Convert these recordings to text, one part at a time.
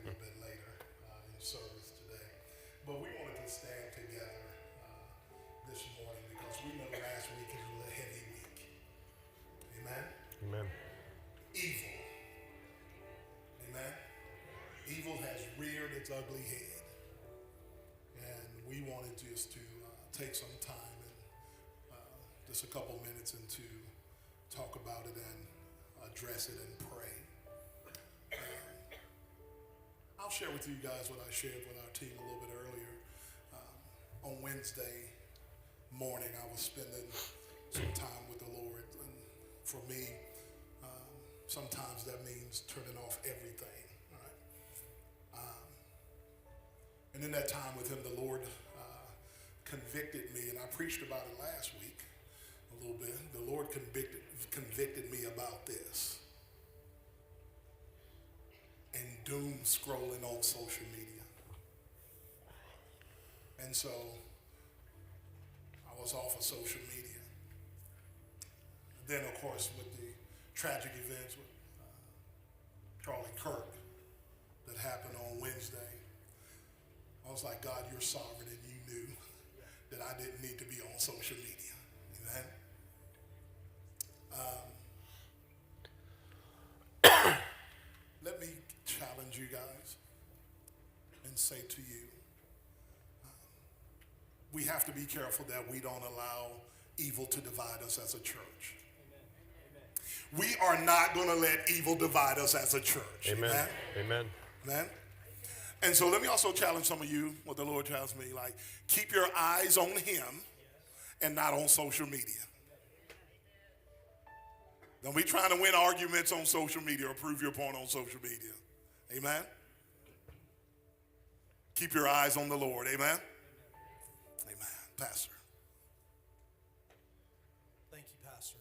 little bit later in service today. But we wanted to stand together this morning because we know last week is a heavy week. Amen? Amen. Evil. Amen? Evil has reared its ugly head. And we wanted just to take some time and just a couple minutes and to talk about it and address it and pray. I'll share with you guys what I shared with our team a little bit earlier. On Wednesday morning, I was spending some time with the Lord. And for me, sometimes that means turning off everything. Right? And in that time with him, the Lord convicted me, and I preached about it last week a little bit. The Lord convicted me about this. And doom scrolling on social media. And so I was off of social media. Then, of course, with the tragic events with Charlie Kirk that happened on Wednesday, I was like, God, you're sovereign, and you knew that I didn't need to be on social media. Amen? Let me challenge you guys and say to you, we have to be careful that we don't allow evil to divide us as a church. Amen. We are not going to let evil divide us as a church. Amen. Amen. Amen. Amen. And so let me also challenge some of you, what the Lord tells me, like, keep your eyes on him and not on social media. Don't be trying to win arguments on social media or prove your point on social media. Amen? Keep your eyes on the Lord. Amen? Amen. Pastor. Thank you, Pastor.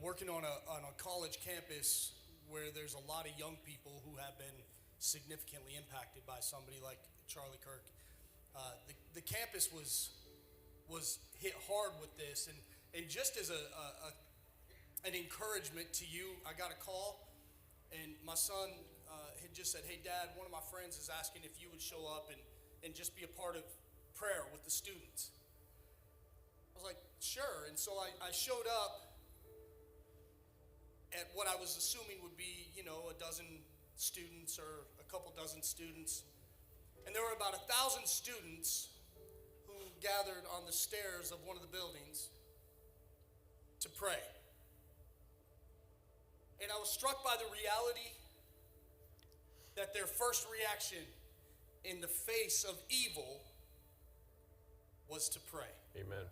Working on a college campus where there's a lot of young people who have been significantly impacted by somebody like Charlie Kirk. The campus was hit hard with this, and just as an encouragement to you, I got a call, and my son had just said, "Hey, Dad, one of my friends is asking if you would show up and just be a part of prayer with the students." I was like, "Sure." And so I showed up at what I was assuming would be, a dozen students or a couple dozen students. And there were about 1,000 students who gathered on the stairs of one of the buildings to pray. And I was struck by the reality that their first reaction in the face of evil was to pray. Amen.